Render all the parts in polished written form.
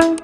Halo,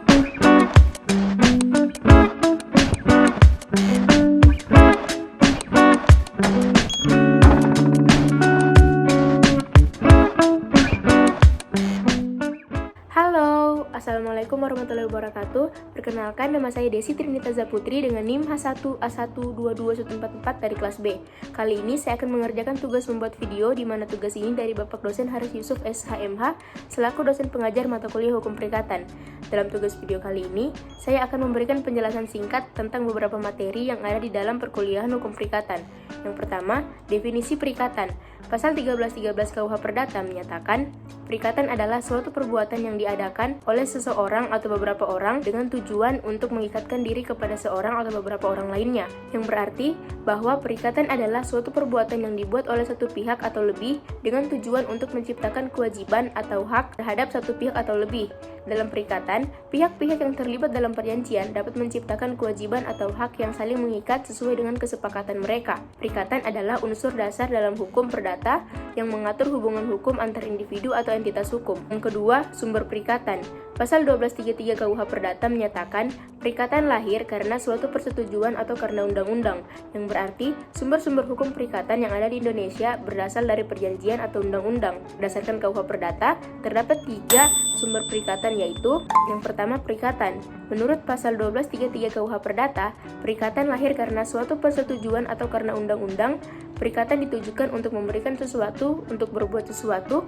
Assalamualaikum warahmatullahi wabarakatuh. Perkenalkan, nama saya Desi Trinitaza Putri dengan NIM H1A1221444 dari kelas B. Kali ini saya akan mengerjakan tugas membuat video, di mana tugas ini dari Bapak dosen Haris Yusuf SHMH selaku dosen pengajar mata kuliah Hukum Perikatan. Dalam tugas video kali ini, saya akan memberikan penjelasan singkat tentang beberapa materi yang ada di dalam perkuliahan Hukum Perikatan. Yang pertama, definisi perikatan. Pasal 1313 KUH Perdata menyatakan, perikatan adalah suatu perbuatan yang diadakan oleh seseorang atau beberapa orang dengan tujuan untuk mengikatkan diri kepada seorang atau beberapa orang lainnya, yang berarti bahwa perikatan adalah suatu perbuatan yang dibuat oleh satu pihak atau lebih dengan tujuan untuk menciptakan kewajiban atau hak terhadap satu pihak atau lebih. Dalam perikatan, pihak-pihak yang terlibat dalam perjanjian dapat menciptakan kewajiban atau hak yang saling mengikat sesuai dengan kesepakatan mereka. Perikatan adalah unsur dasar dalam hukum perdata yang mengatur hubungan hukum antar individu atau entitas hukum. Yang kedua, sumber perikatan. Pasal 1233 KUH Perdata menyatakan perikatan lahir karena suatu persetujuan atau karena undang-undang, yang berarti sumber-sumber hukum perikatan yang ada di Indonesia berasal dari perjanjian atau undang-undang. Berdasarkan KUH Perdata, terdapat 3 sumber perikatan, yaitu yang pertama perikatan. Menurut pasal 1233 KUH Perdata, perikatan lahir karena suatu persetujuan atau karena undang-undang. Perikatan ditujukan untuk memberikan sesuatu, untuk berbuat sesuatu,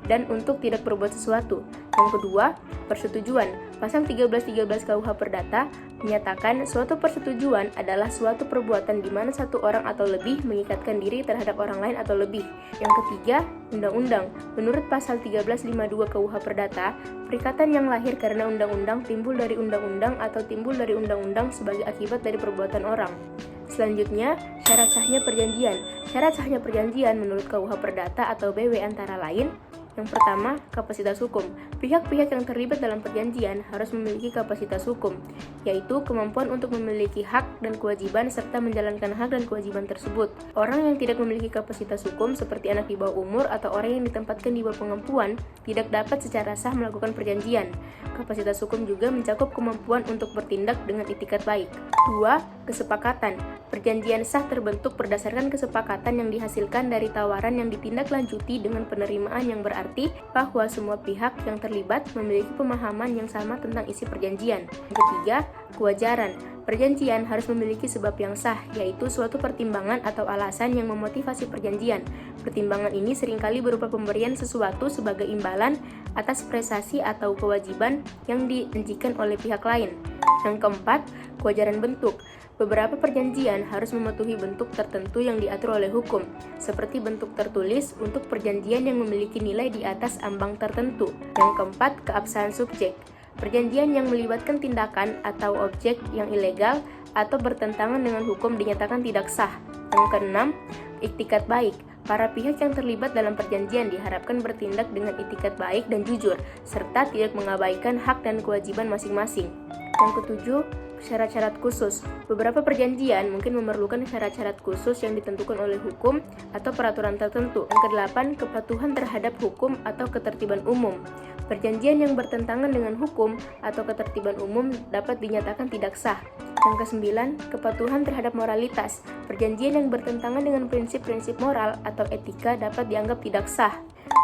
dan untuk tidak berbuat sesuatu. Yang kedua, persetujuan. Pasal 1313 KUH Perdata menyatakan suatu persetujuan adalah suatu perbuatan di mana satu orang atau lebih mengikatkan diri terhadap orang lain atau lebih. Yang ketiga, undang-undang. Menurut pasal 1352 KUH Perdata, perikatan yang lahir karena undang-undang timbul dari undang-undang atau timbul dari undang-undang sebagai akibat dari perbuatan orang. Selanjutnya, syarat sahnya perjanjian. Syarat sahnya perjanjian menurut KUH Perdata atau BW antara lain: yang pertama, kapasitas hukum. Pihak-pihak yang terlibat dalam perjanjian harus memiliki kapasitas hukum, yaitu kemampuan untuk memiliki hak dan kewajiban serta menjalankan hak dan kewajiban tersebut. Orang yang tidak memiliki kapasitas hukum seperti anak di bawah umur atau orang yang ditempatkan di bawah pengampuan tidak dapat secara sah melakukan perjanjian. Kapasitas hukum juga mencakup kemampuan untuk bertindak dengan itikat baik. 2. Kesepakatan. Perjanjian sah terbentuk berdasarkan kesepakatan yang dihasilkan dari tawaran yang ditindaklanjuti dengan penerimaan yang berarti bahwa semua pihak yang terlibat memiliki pemahaman yang sama tentang isi perjanjian. Yang ketiga, kewajaran. Perjanjian harus memiliki sebab yang sah, yaitu suatu pertimbangan atau alasan yang memotivasi perjanjian. Pertimbangan ini seringkali berupa pemberian sesuatu sebagai imbalan atas prestasi atau kewajiban yang dijanjikan oleh pihak lain. Yang keempat, kewajaran bentuk. Beberapa perjanjian harus mematuhi bentuk tertentu yang diatur oleh hukum, seperti bentuk tertulis untuk perjanjian yang memiliki nilai di atas ambang tertentu. Yang keempat, keabsahan subjek. Perjanjian yang melibatkan tindakan atau objek yang ilegal atau bertentangan dengan hukum dinyatakan tidak sah. Yang keenam, iktikat baik. Para pihak yang terlibat dalam perjanjian diharapkan bertindak dengan itikat baik dan jujur, serta tidak mengabaikan hak dan kewajiban masing-masing. Yang ketujuh, syarat-syarat khusus. Beberapa perjanjian mungkin memerlukan syarat-syarat khusus yang ditentukan oleh hukum atau peraturan tertentu. Yang kedelapan, kepatuhan terhadap hukum atau ketertiban umum. Perjanjian yang bertentangan dengan hukum atau ketertiban umum dapat dinyatakan tidak sah. Yang kesembilan, kepatuhan terhadap moralitas. Perjanjian yang bertentangan dengan prinsip-prinsip moral atau etika dapat dianggap tidak sah.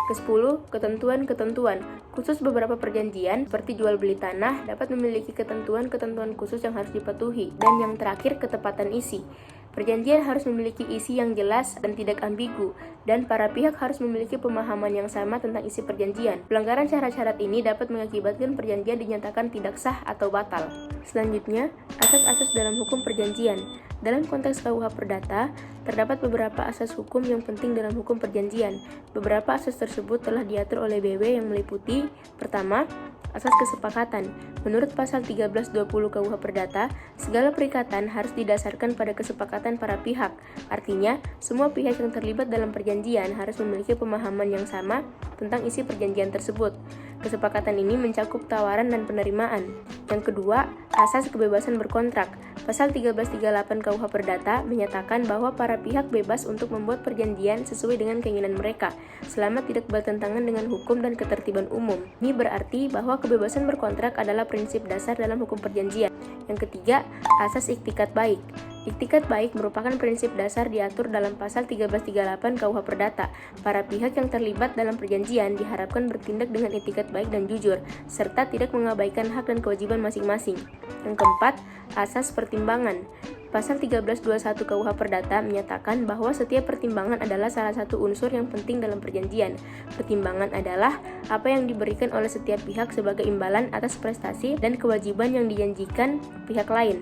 Ke-10, ketentuan-ketentuan. Khusus beberapa perjanjian, seperti jual beli tanah, dapat memiliki ketentuan-ketentuan khusus yang harus dipatuhi. Dan yang terakhir, ketepatan isi. Perjanjian harus memiliki isi yang jelas dan tidak ambigu, dan para pihak harus memiliki pemahaman yang sama tentang isi perjanjian. Pelanggaran syarat-syarat ini dapat mengakibatkan perjanjian dinyatakan tidak sah atau batal. Selanjutnya, asas-asas dalam hukum perjanjian. Dalam konteks KUH Perdata, terdapat beberapa asas hukum yang penting dalam hukum perjanjian. Beberapa asas tersebut telah diatur oleh BW yang meliputi: pertama, asas kesepakatan. Menurut pasal 1320 KUH Perdata, segala perikatan harus didasarkan pada kesepakatan para pihak. Artinya, semua pihak yang terlibat dalam perjanjian harus memiliki pemahaman yang sama tentang isi perjanjian tersebut. Kesepakatan ini mencakup tawaran dan penerimaan. Yang kedua, asas kebebasan berkontrak. Pasal 1338 KUH Perdata menyatakan bahwa para pihak bebas untuk membuat perjanjian sesuai dengan keinginan mereka, selama tidak bertentangan dengan hukum dan ketertiban umum. Ini berarti bahwa kebebasan berkontrak adalah prinsip dasar dalam hukum perjanjian. Yang ketiga, asas iktikat baik. Iktikat baik merupakan prinsip dasar diatur dalam pasal 1338 KUH Perdata. Para pihak yang terlibat dalam perjanjian diharapkan bertindak dengan iktikat baik dan jujur, serta tidak mengabaikan hak dan kewajiban masing-masing. Yang keempat, asas pertimbangan. Pasal 1321 KUH Perdata menyatakan bahwa setiap pertimbangan adalah salah satu unsur yang penting dalam perjanjian. Pertimbangan adalah apa yang diberikan oleh setiap pihak sebagai imbalan atas prestasi dan kewajiban yang dijanjikan pihak lain.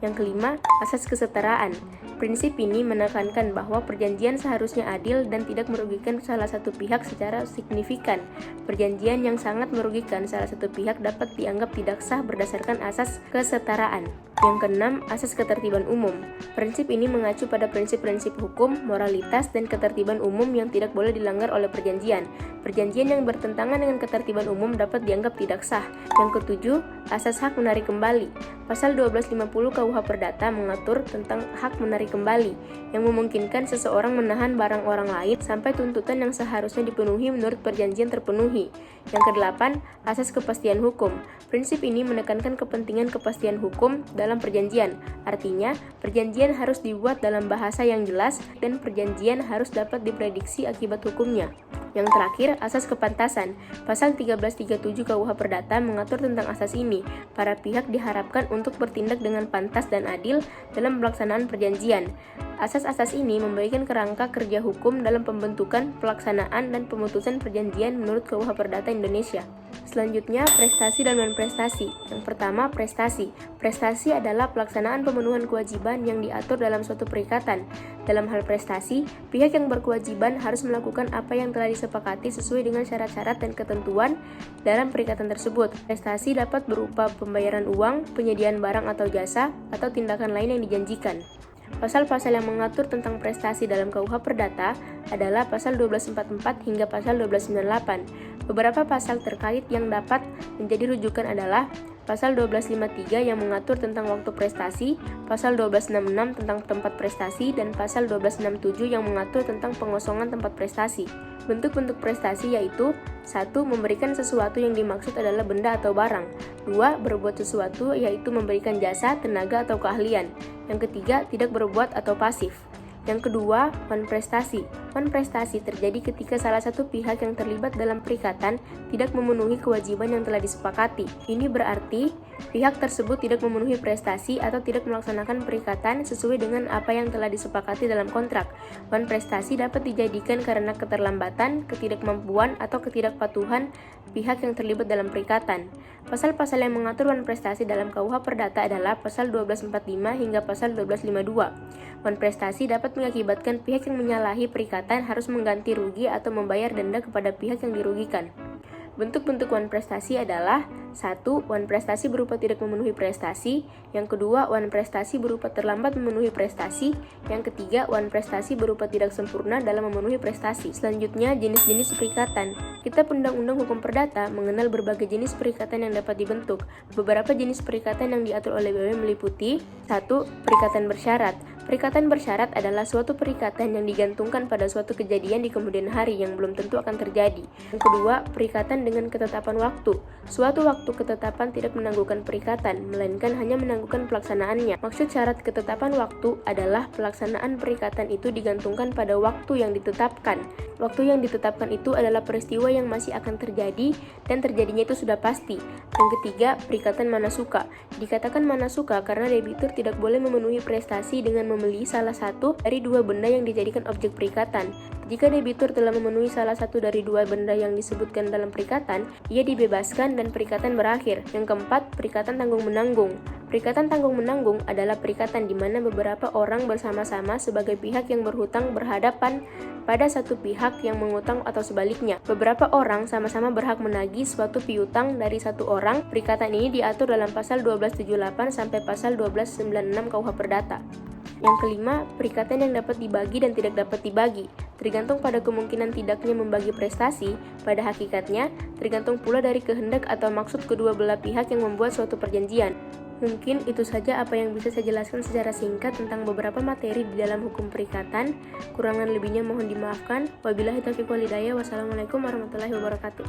Yang kelima, asas kesetaraan. Prinsip ini menekankan bahwa perjanjian seharusnya adil dan tidak merugikan salah satu pihak secara signifikan. Perjanjian yang sangat merugikan salah satu pihak dapat dianggap tidak sah berdasarkan asas kesetaraan. Yang keenam, asas ketertiban umum. Prinsip ini mengacu pada prinsip-prinsip hukum, moralitas, dan ketertiban umum yang tidak boleh dilanggar oleh perjanjian. Perjanjian yang bertentangan dengan ketertiban umum dapat dianggap tidak sah. Yang ketujuh, asas hak menarik kembali. Pasal 1250 KUH Perdata mengatur tentang hak menarik kembali, yang memungkinkan seseorang menahan barang orang lain sampai tuntutan yang seharusnya dipenuhi menurut perjanjian terpenuhi. Yang kedelapan, asas kepastian hukum. Prinsip ini menekankan kepentingan kepastian hukum dalam perjanjian. Artinya, perjanjian harus dibuat dalam bahasa yang jelas dan perjanjian harus dapat diprediksi akibat hukumnya. Yang terakhir, asas kepantasan. Pasal 1337 KUH Perdata mengatur tentang asas ini. Para pihak diharapkan untuk bertindak dengan pantas dan adil dalam pelaksanaan perjanjian. Asas-asas ini memberikan kerangka kerja hukum dalam pembentukan, pelaksanaan, dan pemutusan perjanjian menurut KUH Perdata Indonesia. Selanjutnya, prestasi dan non-prestasi. Yang pertama, prestasi. Prestasi adalah pelaksanaan pemenuhan kewajiban yang diatur dalam suatu perikatan. Dalam hal prestasi, pihak yang berkewajiban harus melakukan apa yang telah disepakati sesuai dengan syarat-syarat dan ketentuan dalam perikatan tersebut. Prestasi dapat berupa pembayaran uang, penyediaan barang atau jasa, atau tindakan lain yang dijanjikan. Pasal-pasal yang mengatur tentang prestasi dalam KUH Perdata adalah pasal 1244 hingga pasal 1298. Beberapa pasal terkait yang dapat menjadi rujukan adalah pasal 1253 yang mengatur tentang waktu prestasi, pasal 1266 tentang tempat prestasi, dan pasal 1267 yang mengatur tentang pengosongan tempat prestasi. Bentuk-bentuk prestasi yaitu 1. Memberikan sesuatu yang dimaksud adalah benda atau barang. 2. Berbuat sesuatu yaitu memberikan jasa, tenaga, atau keahlian. Yang ketiga, tidak berbuat atau pasif. Yang kedua, non-prestasi. Non-prestasi terjadi ketika salah satu pihak yang terlibat dalam perikatan tidak memenuhi kewajiban yang telah disepakati. Ini berarti pihak tersebut tidak memenuhi prestasi atau tidak melaksanakan perikatan sesuai dengan apa yang telah disepakati dalam kontrak. Non-prestasi dapat dijadikan karena keterlambatan, ketidakmampuan, atau ketidakpatuhan pihak yang terlibat dalam perikatan. Pasal-pasal yang mengatur non-prestasi dalam KUH Perdata adalah pasal 1245 hingga pasal 1252. Non-prestasi dapat mengakibatkan pihak yang menyalahi perikatan harus mengganti rugi atau membayar denda kepada pihak yang dirugikan. Bentuk-bentuk wan prestasi adalah 1. Wan prestasi berupa tidak memenuhi prestasi. Yang kedua, wan prestasi berupa terlambat memenuhi prestasi. Yang ketiga, wan prestasi berupa tidak sempurna dalam memenuhi prestasi. Selanjutnya, jenis-jenis perikatan. Kitab Undang-Undang Hukum Perdata mengenal berbagai jenis perikatan yang dapat dibentuk. Beberapa jenis perikatan yang diatur oleh BW meliputi 1. Perikatan bersyarat. Perikatan bersyarat adalah suatu perikatan yang digantungkan pada suatu kejadian di kemudian hari yang belum tentu akan terjadi. Yang kedua, perikatan dengan ketetapan waktu. Suatu waktu ketetapan tidak menangguhkan perikatan, melainkan hanya menangguhkan pelaksanaannya. Maksud syarat ketetapan waktu adalah pelaksanaan perikatan itu digantungkan pada waktu yang ditetapkan. Waktu yang ditetapkan itu adalah peristiwa yang masih akan terjadi dan terjadinya itu sudah pasti. Yang ketiga, perikatan manasuka. Dikatakan manasuka karena debitur tidak boleh memenuhi prestasi dengan membeli salah satu dari dua benda yang dijadikan objek perikatan. Jika debitur telah memenuhi salah satu dari dua benda yang disebutkan dalam perikatan, ia dibebaskan dan perikatan berakhir. Yang keempat, perikatan tanggung-menanggung. Perikatan tanggung-menanggung adalah perikatan di mana beberapa orang bersama-sama sebagai pihak yang berhutang berhadapan pada satu pihak yang mengutang atau sebaliknya. Beberapa orang sama-sama berhak menagih suatu piutang dari satu orang. Perikatan ini diatur dalam pasal 1278 sampai pasal 1296 KUH Perdata. Yang kelima, perikatan yang dapat dibagi dan tidak dapat dibagi. Tergantung pada kemungkinan tidaknya membagi prestasi, pada hakikatnya tergantung pula dari kehendak atau maksud kedua belah pihak yang membuat suatu perjanjian. Mungkin itu saja apa yang bisa saya jelaskan secara singkat tentang beberapa materi di dalam hukum perikatan. Kurangan lebihnya mohon dimaafkan. Wabillahi taufiq wal hidayah. Wassalamualaikum warahmatullahi wabarakatuh.